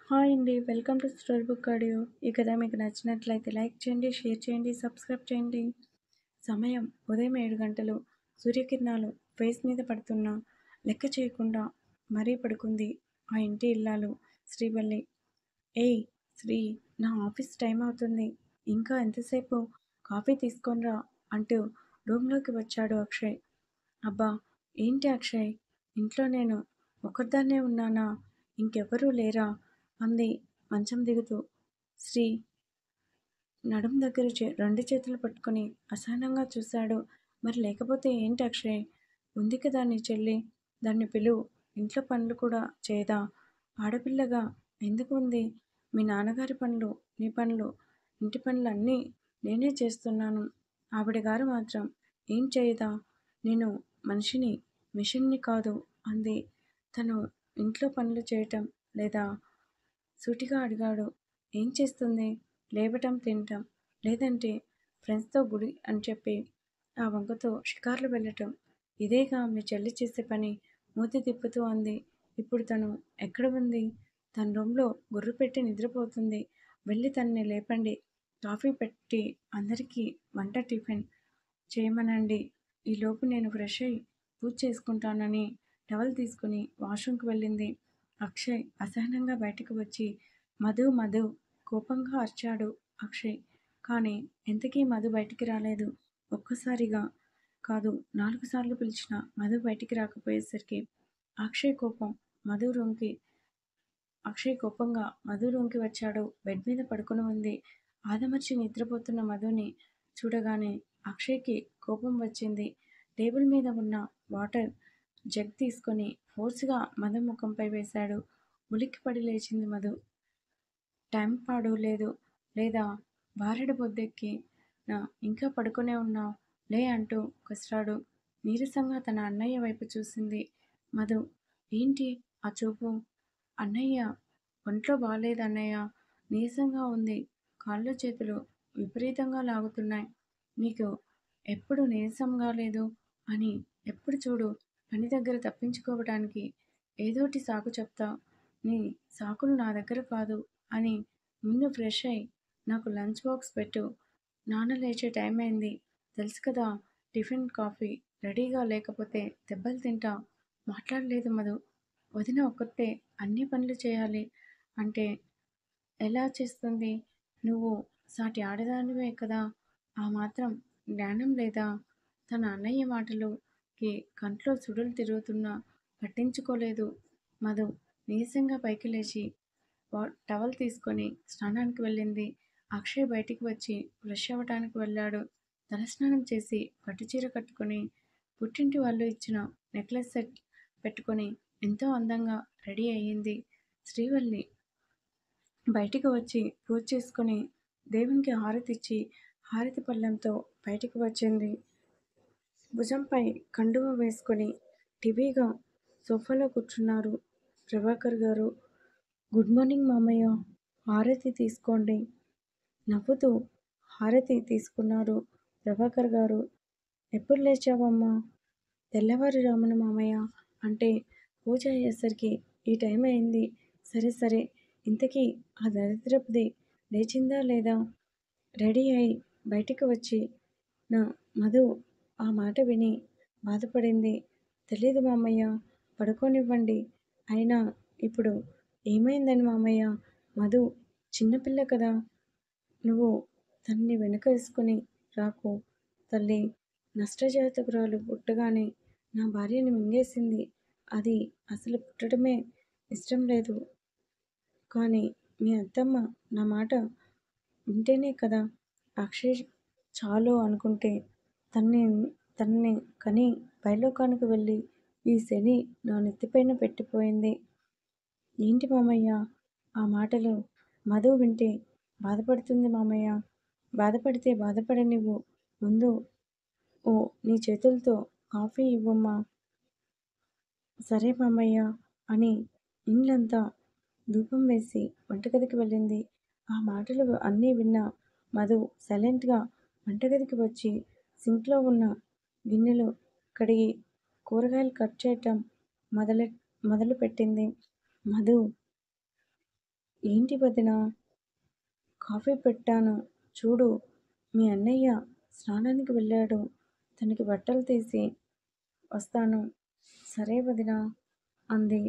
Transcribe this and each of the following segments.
Hi అండి. Welcome to story book audio. ఈ కథ మీకు నచ్చినట్లయితే లైక్ చేయండి, షేర్ చేయండి, సబ్స్క్రైబ్ చేయండి. సమయం ఉదయం 7 గంటలు. సూర్యకిరణాలు ఫేస్ మీద పడుతున్నా లెక్క చేయకుండా మరీ పడుకుంది ఆ ఇంటి ఇల్లాలు శ్రీవల్లి. ఏయ్ శ్రీ, నా ఆఫీస్ టైం అవుతుంది. ఇంకా ఎంతసేపు? కాఫీ తీసుకొనిరా అంటూ రూమ్లోకి వచ్చాడు అక్షయ్. అబ్బా! ఏంటి అక్షయ్, ఇంట్లో నేను ఒక్కదాన్నే ఉన్నానా? ఇంకెవరూ లేరా? అంది మంచం దిగుతూ. శ్రీ నడుం దగ్గర రెండు చేతులు పట్టుకొని అసహనంగా చూశాడు. మరి లేకపోతే ఏంటి అక్షయ్? ఉంది కదా నీ చెల్లి, దాన్ని పిలువు. ఇంట్లో పనులు కూడా చేయదా? ఆడపిల్లగా ఎందుకు ఉంది? మీ నాన్నగారి పనులు, నీ పనులు, ఇంటి పనులు అన్నీ నేనే చేస్తున్నాను. ఆవిడ గారు మాత్రం ఏం చేయదా? నేను మనిషిని, మిషన్ని కాదు అంది. తను ఇంట్లో పనులు చేయటం లేదా? సూటిగా అడిగాడు. ఏం చేస్తుంది? లేవటం, తినటం, లేదంటే ఫ్రెండ్స్‌తో గుడి అని చెప్పి ఆ వంకతో షికార్లు వెళ్ళటం. ఇదేగా మీ చెల్లి చేసే పని మూతి తిప్పుతూ అంది. ఇప్పుడు తను ఎక్కడ ఉంది? తన రూమ్‌లో గుర్రు పెట్టి నిద్రపోతుంది. వెళ్ళి తనని లేపండి. కాఫీ పెట్టి అందరికీ వంట, టిఫిన్ చేయమనండి. ఈలోపు నేను ఫ్రెష్ అయ్యి పూజ చేసుకుంటానని టవల్ తీసుకుని వాష్‌రూమ్‌కి వెళ్ళింది. అక్షయ్ అసహనంగా బయటకు వచ్చి మధు మధు కోపంగా అరిచాడు అక్షయ్. కానీ ఎంతకీ మధు బయటికి రాలేదు. ఒక్కసారిగా కాదు, 4 సార్లు పిలిచినా మధు బయటికి రాకపోయేసరికి అక్షయ్ కోపం మధు రూమ్‌కి అక్షయ్ కోపంగా మధు రూమ్‌కి వచ్చాడు. బెడ్ మీద పడుకొని ఉంది. ఆదమర్చి నిద్రపోతున్న మధుని చూడగానే అక్షయ్‌కి కోపం వచ్చింది. టేబుల్ మీద ఉన్న వాటర్ జగ్ తీసుకొని ఫోర్స్‌గా మధు ముఖంపై వేశాడు. ఉలిక్కిపడి లేచింది మధు. టైం పాడు లేదు. లేదా బారెడు బొద్దెక్కి నా ఇంకా పడుకునే ఉన్నావు లే అంటూ కసిరాడు. నీరసంగా తన అన్నయ్య వైపు చూసింది మధు. ఏంటి ఆ చూపు? అన్నయ్య ఒంట్లో బాలేదన్నయ్య. నీరసంగా ఉంది. కాళ్ళు చేతులు విపరీతంగా లాగుతున్నాయి. నీకు ఎప్పుడు నీరసంగా లేదు అని ఎప్పుడు చూడు పని దగ్గర తప్పించుకోవడానికి ఏదోటి సాకు చెప్తావు. నీ సాకులు నా దగ్గర కాదు అని ముందు ఫ్రెష్ అయ్యి నాకు లంచ్ బాక్స్ పెట్టు. నాన్న లేచే టైం అయింది. తెలుసు కదా, టిఫిన్, కాఫీ రెడీగా లేకపోతే దెబ్బలు తింటా. మాట్లాడలేదు మధు. వదిన ఒక్కతే అన్ని పనులు చేయాలి అంటే ఎలా చేస్తుంది? నువ్వు సాటి ఆడదానివే కదా. ఆ మాత్రం జ్ఞానం లేదా? తన అన్నయ్య మాటలుకి కంట్లో సుడులు తిరుగుతున్నా పట్టించుకోలేదు మధు. నీరసంగా పైకి లేచి టవల్ తీసుకొని స్నానానికి వెళ్ళింది. అక్షయ్ బయటికి వచ్చి ఫ్రెష్ అవ్వటానికి వెళ్ళాడు. తలస్నానం చేసి పట్టుచీర కట్టుకొని పుట్టింటి వాళ్ళు ఇచ్చిన నెక్లెస్ సెట్ పెట్టుకొని ఎంతో అందంగా రెడీ అయ్యింది శ్రీవల్లి. బయటికి వచ్చి పూజ చేసుకొని దేవునికి హారతిచ్చి హారతి పళ్ళెంతో బయటికి వచ్చింది. భుజంపై కండువా వేసుకొని ఠీవీగా సోఫాలో కూర్చున్నారు ప్రభాకర్ గారు. గుడ్ మార్నింగ్ మామయ్య, హారతి తీసుకోండి. నవ్వుతూ హారతి తీసుకున్నారు ప్రభాకర్ గారు. ఎప్పుడు లేచావమ్మా? తెల్లవారుజామున మామయ్య. అంటే పూజ అయ్యేసరికి ఈ టైం అయింది. సరే సరే, ఇంతకీ ఆ దరిద్రపుది లేచిందా లేదా? రెడీ అయి బయటికి వచ్చి నా మధు ఆ మాట విని బాధపడింది. తెలీదు మామయ్య, పడుకోనివ్వండి. అయినా ఇప్పుడు ఏమైందని మామయ్య? మధు చిన్నపిల్ల కదా. నువ్వు తన్ని వెనకేసుకుని రాకు తల్లి. నష్టజాతకురాలు పుట్టగానే నా భార్యని మింగేసింది. అది అసలు పుట్టడమే ఇష్టం లేదు. కానీ మీ అత్తమ్మ నా మాట వింటేనే కదా అక్షయ్ చాలు అనుకుంటే తన్ని తనని కని పైలోకానికి వెళ్ళి ఈ శని నా నెత్తిపైన పెట్టిపోయింది. ఏంటి మామయ్య ఆ మాటలు? మధు వింటే బాధపడుతుంది మామయ్య. బాధపడితే బాధపడనివ్వు. ముందు ఓ నీ చేతులతో కాఫీ ఇవ్వమ్మా. సరే మామయ్య అని ఇల్లంతా ధూపం వేసి వంటగదికి వెళ్ళింది. ఆ మాటలు అన్నీ విన్న మధు సైలెంట్గా వంటగదికి వచ్చి సింక్లో ఉన్న గిన్నెలు కడిగి కూరగాయలు కట్ చేయటం మొదలుపెట్టింది. మధు ఏంటి వదినా, కాఫీ పెట్టాను చూడు, మీ అన్నయ్య స్నానానికి వెళ్ళాడు, తనకి బట్టలు తీసి వస్తాను. సరే వదినా అంది.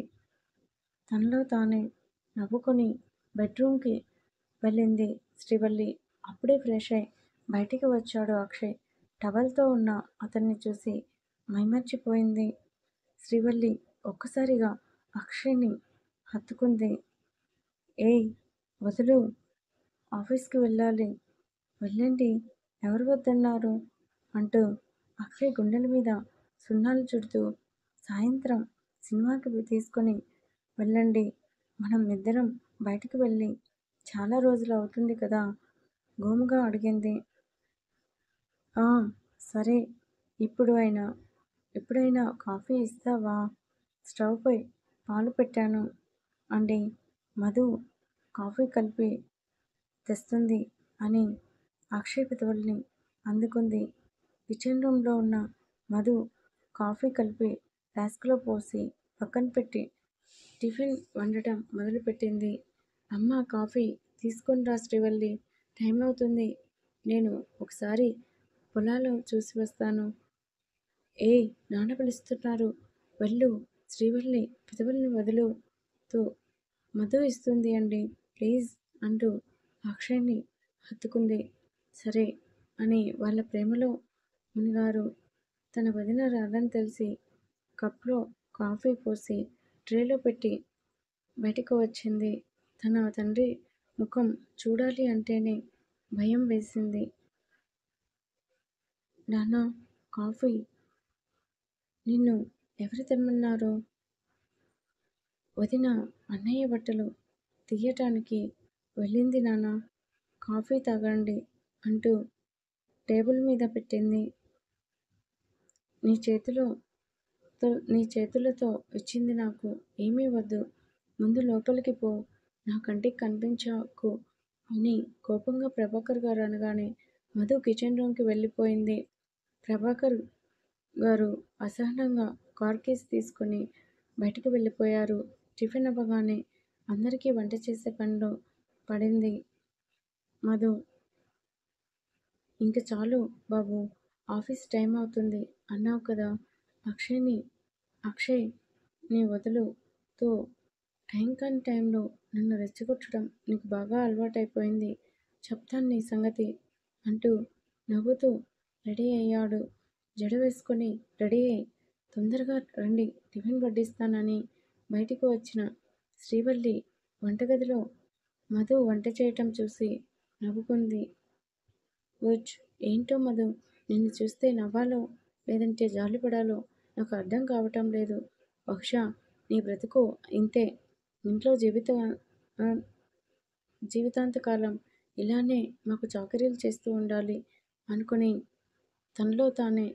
తనలో తానే నవ్వుకొని బెడ్రూమ్కి వెళ్ళింది శ్రీవల్లి. అప్పుడే ఫ్రెష్ అయి బయటికి వచ్చాడు అక్షయ్. టవల్తో ఉన్న అతన్ని చూసి మైమర్చిపోయింది శ్రీవల్లి. ఒక్కసారిగా అక్షయ్ని హత్తుకుంది. ఏయ్ వదులు, ఆఫీస్కి వెళ్ళాలి, వెళ్ళండి, ఎవరు వద్దన్నారు అంటూ అక్షయ్ గుండెల మీద సున్నాలు చుడుతూ, సాయంత్రం సినిమాకి తీసుకొని వెళ్ళండి, మనం ఇద్దరం బయటికి వెళ్ళి చాలా రోజులు అవుతుంది కదా గోముగా అడిగింది. ఆ సరే, ఎప్పుడైనా కాఫీ ఇస్తావా, స్టవ్ పై పాలు పెట్టాను అండి, మధు కాఫీ కలిపి తెస్తుంది అని అక్షయ్ పెదవుల్ని అందుకుంది. కిచెన్ రూమ్లో ఉన్న మధు కాఫీ కలిపి ఫ్లాస్క్లో పోసి పక్కన పెట్టి టిఫిన్ వండటం మొదలుపెట్టింది. అమ్మ కాఫీ తీసుకొని రా శ్రీవల్లి, టైం అవుతుంది, నేను ఒకసారి పొలాలు చూసి వస్తాను. ఏయ్ నాన్న పిలుస్తున్నారు, వెళ్ళు. శ్రీవల్లి పెదవుల్ని వదులుతూ మధు ఇస్తుంది అండి ప్లీజ్ అంటూ అక్షయ్ని హత్తుకుంది. సరే అని వాళ్ళ ప్రేమలో మునిగారు. తన వదిన రాదని తెలిసి కప్లో కాఫీ పోసి ట్రేలో పెట్టి బయటికి వచ్చింది. తన తండ్రి ముఖం చూడాలి అంటేనే భయం వేసింది. నాన్నా కాఫీ, నిన్ను ఎవరు తెమ్మన్నారు? వదిన అన్నయ్య బట్టలు తీయటానికి వెళ్ళింది నాన్న, కాఫీ తాగండి అంటూ టేబుల్ మీద పెట్టింది. నీ చేతులతో ఇచ్చింది నాకు, ఏమీ వద్దు, ముందు లోపలికి పో, నా కంటికి కనిపించకు అని కోపంగా ప్రభాకర్ గారు అనగానే మధు కిచెన్ రూమ్కి వెళ్ళిపోయింది. ప్రభాకర్ గారు అసహనంగా కార్ కీస్ తీసుకుని బయటికి వెళ్ళిపోయారు. టిఫిన్ అవ్వగానే అందరికీ వంట చేసే పనిలో పడింది మధు. ఇంక చాలు బాబు, ఆఫీస్ టైం అవుతుంది అన్నావు కదా, అక్షయ్ ని వదులుతూ టైం కాని టైంలో నన్ను రెచ్చగొట్టడం నీకు బాగా అలవాటైపోయింది, చెప్తాను నీ సంగతి అంటూ నవ్వుతూ రెడీ అయ్యాడు. జడ వేసుకొని రెడీ అయి తొందరగా రండి టిఫిన్ వడ్డిస్తానని బయటికి వచ్చిన శ్రీవల్లి వంటగదిలో మధు వంట చేయటం చూసి నవ్వుకుంది. ఉచ్, ఏంటో మధు, నిన్ను చూస్తే నవ్వాలో లేదంటే జాలిపడాలో నాకు అర్థం కావటం లేదు. బహుశా నీ బ్రతుకు ఇంతే, ఇంట్లో జీవితాంతకాలం ఇలానే మాకు చాకరీలు చేస్తూ ఉండాలి అనుకుని తనలో తానే